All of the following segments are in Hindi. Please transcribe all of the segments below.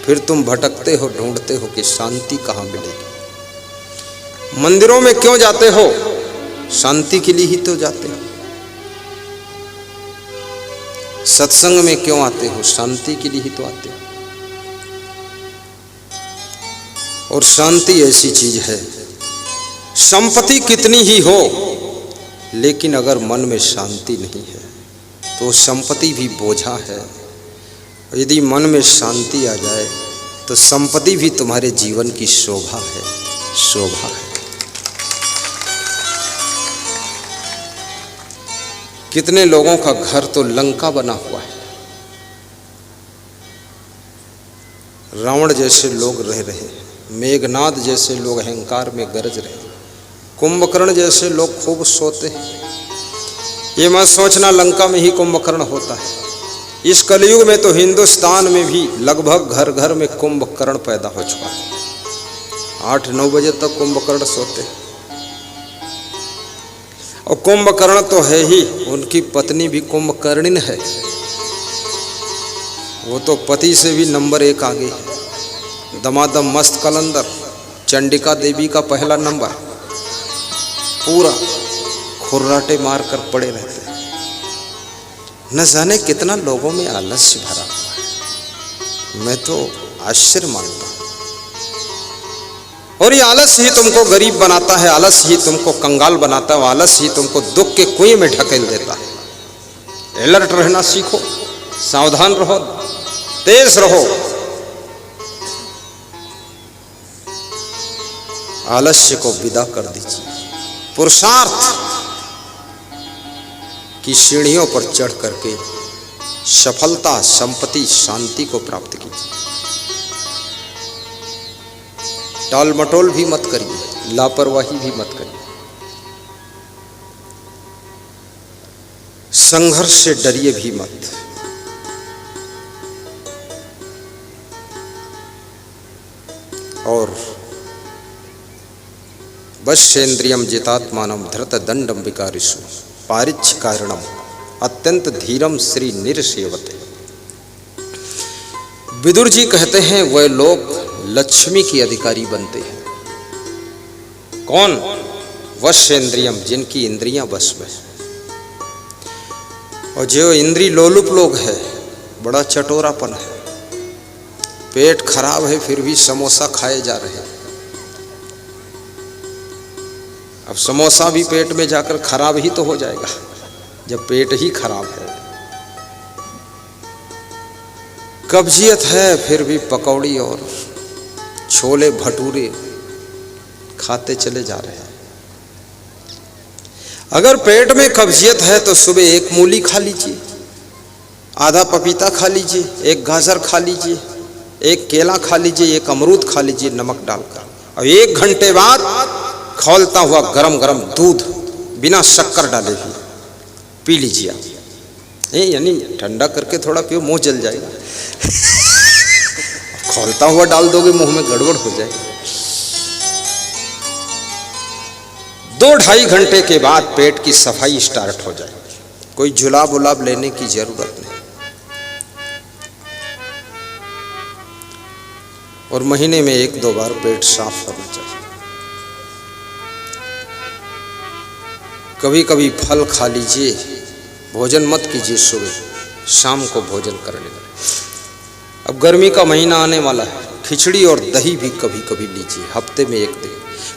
फिर तुम भटकते हो, ढूंढते हो कि शांति कहाँ मिलेगी। मंदिरों में क्यों जाते हो? शांति के लिए ही तो जाते हो। सत्संग में क्यों आते हो? शांति के लिए ही तो आते हो। और शांति ऐसी चीज है, संपत्ति कितनी ही हो, लेकिन अगर मन में शांति नहीं है तो संपत्ति भी बोझा है। यदि मन में शांति आ जाए तो संपत्ति भी तुम्हारे जीवन की शोभा है, शोभा है। कितने लोगों का घर तो लंका बना हुआ है। रावण जैसे लोग रह रहे, मेघनाद जैसे लोग अहंकार में गरज रहे, कुंभकर्ण जैसे लोग खूब सोते हैं। ये मत सोचना लंका में ही कुंभकर्ण होता है। इस कलयुग में तो हिंदुस्तान में भी लगभग घर घर में कुंभकर्ण पैदा हो चुका है। 8-9 बजे तक कुंभकर्ण सोते हैं। और कुंभकर्ण तो है ही, उनकी पत्नी भी कुंभकर्णिन है। वो तो पति से भी नंबर 1 आगे है। दमादम मस्त कलंदर, चंडिका देवी का पहला नंबर, पूरा खुर्राटे मार कर पड़े रहते हैं। न जाने कितना लोगों में आलस्य भरा हुआ है। मैं तो आश्चर्य मानता हूं। और ये आलस्य ही तुमको गरीब बनाता है, आलस्य ही तुमको कंगाल बनाता है, आलस्य ही तुमको दुख के कुएं में ढकेल देता है। अलर्ट रहना सीखो, सावधान रहो, तेज रहो। आलस्य को विदा कर दीजिए। पुरुषार्थ की सीढ़ियों पर चढ़ करके सफलता, संपत्ति, शांति को प्राप्त कीजिए। टाल मटोल भी मत करिए, लापरवाही भी मत करिए। संघर्ष से डरिए भी मत। और वश्येन्द्रियम जितात्मानम धृत दंडम विकारिषु पारिच्छ कारणम अत्यंत धीरम श्री निरसेवते। विदुर जी कहते हैं वह लोग लक्ष्मी की अधिकारी बनते हैं। कौन? वश्येन्द्रियम, जिनकी इंद्रियां वश में। और जो इंद्री लोलुप लोग है, बड़ा चटोरापन है। पेट खराब है फिर भी समोसा खाए जा रहे हैं। अब समोसा भी पेट में जाकर खराब ही तो हो जाएगा जब पेट ही खराब है। कब्जियत है फिर भी पकौड़ी और छोले भटूरे खाते चले जा रहे हैं। अगर पेट में कब्जियत है तो सुबह 1 मूली खा लीजिए, आधा पपीता खा लीजिए, 1 गाजर खा लीजिए, 1 केला खा लीजिए, 1 अमरूद खा लीजिए नमक डालकर। और 1 घंटे बाद खौलता हुआ गरम गरम दूध बिना शक्कर डाले भी पी लीजिए आप। यानी ठंडा करके थोड़ा पियो, मुंह जल जाएगा। खौलता हुआ डाल दोगे मुंह में गड़बड़ हो जाएगी। 2-2.5 घंटे के बाद पेट की सफाई स्टार्ट हो जाएगी। कोई जुलाब उलाब लेने की जरूरत नहीं। और महीने में 1-2 बार पेट साफ करना चाहिए। कभी कभी फल खा लीजिए, भोजन मत कीजिए सुबह, शाम को भोजन कर लेना। अब गर्मी का महीना आने वाला है, खिचड़ी और दही भी कभी कभी लीजिए, हफ्ते में 1 दिन।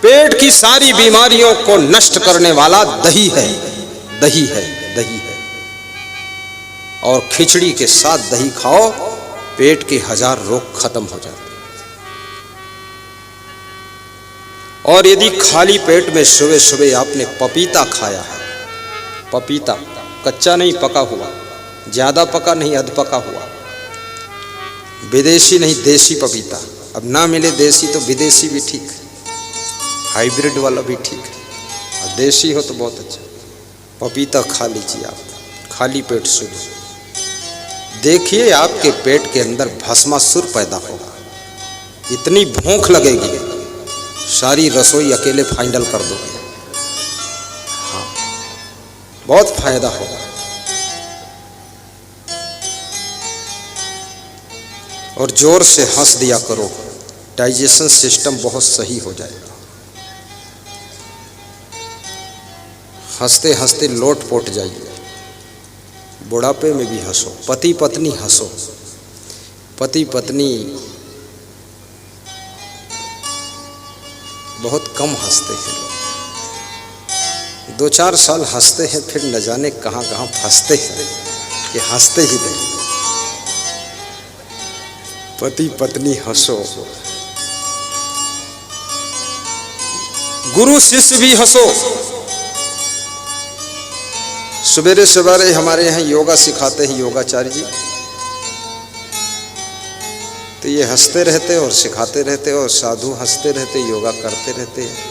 पेट की सारी बीमारियों को नष्ट करने वाला दही है, दही है, दही है। और खिचड़ी के साथ दही खाओ, पेट के 1000 रोग खत्म हो जाते हैं। और यदि खाली पेट में सुबह सुबह आपने पपीता खाया है, पपीता कच्चा नहीं पका हुआ, ज़्यादा पका नहीं अध पका हुआ, विदेशी नहीं देसी पपीता, अब ना मिले देसी तो विदेशी भी ठीक है, हाइब्रिड वाला भी ठीक है, और देसी हो तो बहुत अच्छा। पपीता खा लीजिए आप खाली पेट सुबह। देखिए आपके पेट के अंदर भस्मासुर पैदा होगा, इतनी भूख लगेगी सारी रसोई अकेले फाइनल कर दोगे। हाँ, बहुत फायदा होगा। और जोर से हंस दिया करो, डाइजेशन सिस्टम बहुत सही हो जाएगा। हंसते हंसते लोट पोट जाइए, बुढ़ापे में भी हंसो। पति पत्नी हंसो, पति पत्नी बहुत कम हंसते हैं लोग, 2-4 साल हंसते हैं, फिर न जाने कहाँ कहाँ फंसते हैं कि हंसते ही नहीं। पति पत्नी हंसो, गुरु शिष्य भी हंसो। सवेरे सवेरे हमारे यहाँ योगा सिखाते हैं योगाचार्य जी, तो ये हंसते रहते और सिखाते रहते और साधु हंसते रहते, योगा करते रहते हैं।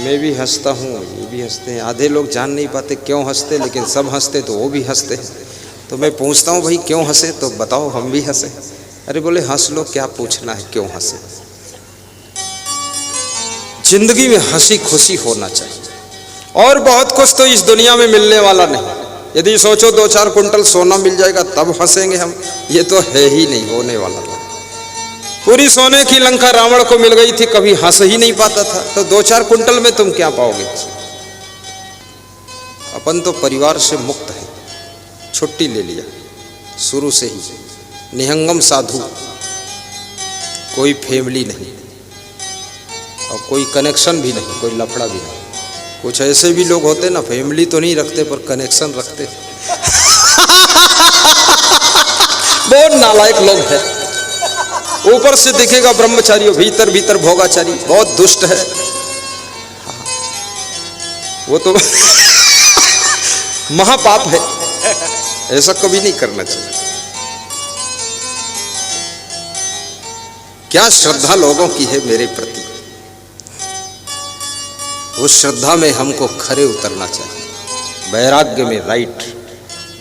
मैं भी हंसता हूँ, ये भी हंसते हैं। आधे लोग जान नहीं पाते क्यों हंसते, लेकिन सब हंसते तो वो भी हंसते हैं। तो मैं पूछता हूँ भाई क्यों हंसे, तो बताओ हम भी हंसे। अरे बोले हंस लो, क्या पूछना है क्यों हंसे। जिंदगी में हंसी खुशी होना चाहिए, और बहुत कुछ तो इस दुनिया में मिलने वाला नहीं। यदि सोचो 2-4 कुंटल सोना मिल जाएगा तब हंसेंगे हम, ये तो है ही नहीं होने वाला। पूरी सोने की लंका रावण को मिल गई थी, कभी हंस ही नहीं पाता था, तो 2-4 कुंटल में तुम क्या पाओगे। अपन तो परिवार से मुक्त है, छुट्टी ले लिया शुरू से ही, निहंगम साधु, कोई फैमिली नहीं और कोई कनेक्शन भी नहीं, कोई लफड़ा भी नहीं। कुछ ऐसे भी लोग होते ना, फैमिली तो नहीं रखते पर कनेक्शन रखते बहुत नालायक लोग हैं। ऊपर से दिखेगा ब्रह्मचारी, भीतर भीतर भोगाचारी, बहुत दुष्ट है। वो तो महापाप है, ऐसा कभी नहीं करना चाहिए। क्या श्रद्धा लोगों की है मेरे प्रति, उस श्रद्धा में हमको खरे उतरना चाहिए। वैराग्य में राइट,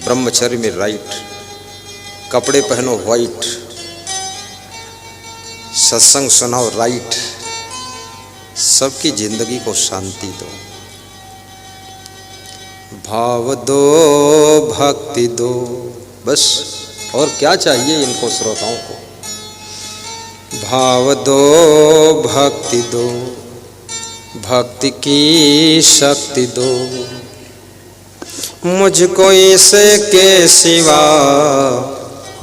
ब्रह्मचर्य में राइट, कपड़े पहनो वाइट, सत्संग सुनाओ राइट, सबकी जिंदगी को शांति दो, भाव दो, भक्ति दो, बस। और क्या चाहिए इनको श्रोताओं को। भाव दो, भक्ति दो, भक्ति की शक्ति दो, मुझको इसके सिवा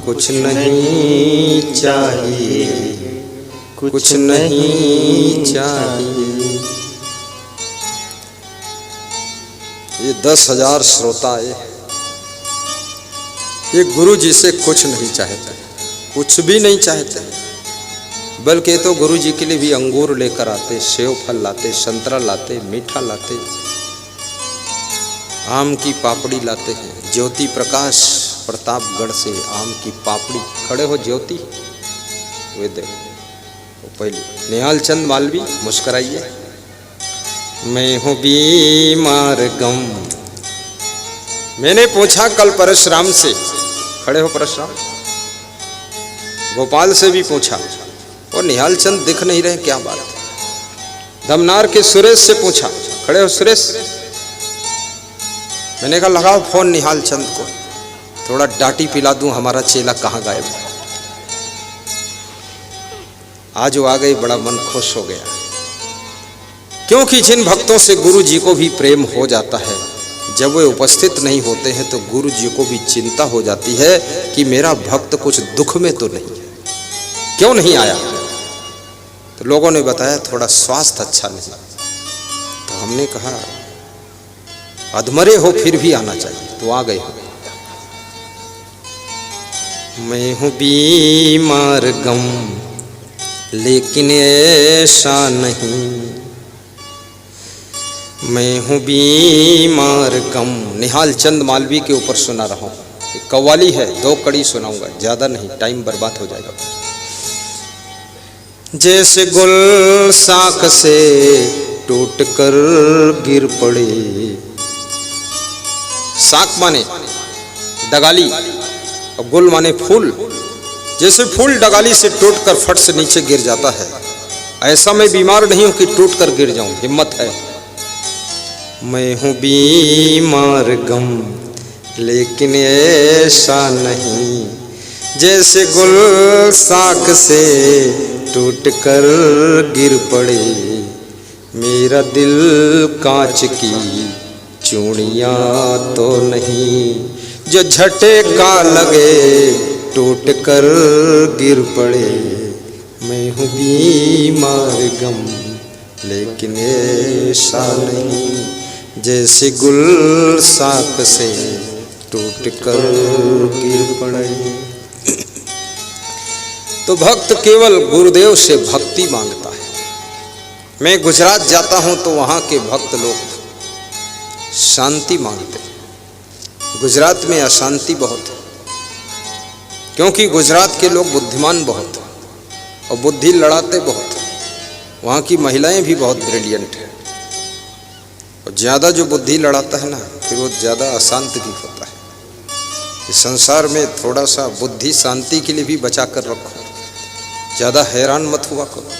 कुछ नहीं चाहिए, कुछ नहीं चाहिए। ये 10,000 श्रोता है, ये गुरु जी से कुछ नहीं चाहते, कुछ भी नहीं चाहते, बल्कि तो गुरु जी के लिए भी अंगूर लेकर आते, सेव फल लाते, संतरा लाते, मीठा लाते, आम की पापड़ी लाते हैं। ज्योति प्रकाश प्रतापगढ़ से आम की पापड़ी, खड़े हो ज्योति, वे देखो पहले निहाल चंद मालवी, मुस्कराइए। मैं हूँ बीमार गम। मैंने पूछा कल परशुराम से, खड़े हो परशुराम, गोपाल से भी पूछा, और निहाल चंद दिख नहीं रहे, क्या बात। धमनार के सुरेश से पूछा, खड़े हो सुरेश। मैंने कहा लगाओ फोन निहाल चंद को, थोड़ा डांटी पिला दूं, हमारा चेला कहाँ गायब है। आज वो आ गई, बड़ा मन खुश हो गया, क्योंकि जिन भक्तों से गुरु जी को भी प्रेम हो जाता है, जब वे उपस्थित नहीं होते हैं तो गुरु जी को भी चिंता हो जाती है कि मेरा भक्त कुछ दुख में तो नहीं है, क्यों नहीं आया। तो लोगों ने बताया थोड़ा स्वास्थ्य अच्छा नहीं। तो हमने कहा अधमरे हो फिर भी आना चाहिए, तो आ गए। मैं हूँ बीमार गम, लेकिन ऐसा नहीं, मैं हूँ बीमार गम। निहाल चंद मालवी के ऊपर सुना रहा हूँ, कव्वाली है, 2 कड़ी सुनाऊंगा, ज़्यादा नहीं, टाइम बर्बाद हो जाएगा। जैसे गुल शाख से टूट कर गिर पड़े, शाख माने डगाली और गुल माने फूल, जैसे फूल डगाली से टूटकर फट से नीचे गिर जाता है, ऐसा मैं बीमार नहीं हूं कि टूट कर गिर जाऊं, हिम्मत है। मैं हूं बीमार गम, लेकिन ऐसा नहीं, जैसे गुल साख से टूट कर गिर पड़े, मेरा दिल कांच की चूड़ियाँ तो नहीं, जो झटका लगे टूट कर गिर पड़े। मैं हूँ बीमार गम लेकिन ऐसा नहीं, जैसे गुल साख से टूट कर गिर पड़े। तो भक्त केवल गुरुदेव से भक्ति मांगता है। मैं गुजरात जाता हूँ तो वहाँ के भक्त लोग शांति मांगते हैं। गुजरात में अशांति बहुत है, क्योंकि गुजरात के लोग बुद्धिमान बहुत हैं और बुद्धि लड़ाते बहुत हैं। वहाँ की महिलाएं भी बहुत ब्रिलियंट हैं, और ज़्यादा जो बुद्धि लड़ाता है ना, फिर वो ज़्यादा अशांत भी होता है। इस संसार में थोड़ा सा बुद्धि शांति के लिए भी बचा कर रखो, ज़्यादा हैरान मत हुआ करो।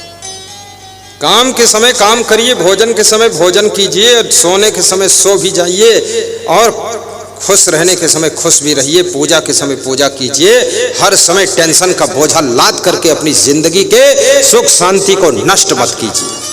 काम के समय काम करिए, भोजन के समय भोजन कीजिए, सोने के समय सो भी जाइए, और खुश रहने के समय खुश भी रहिए, पूजा के समय पूजा कीजिए। हर समय टेंशन का बोझा लाद करके अपनी जिंदगी के सुख शांति को नष्ट मत कीजिए।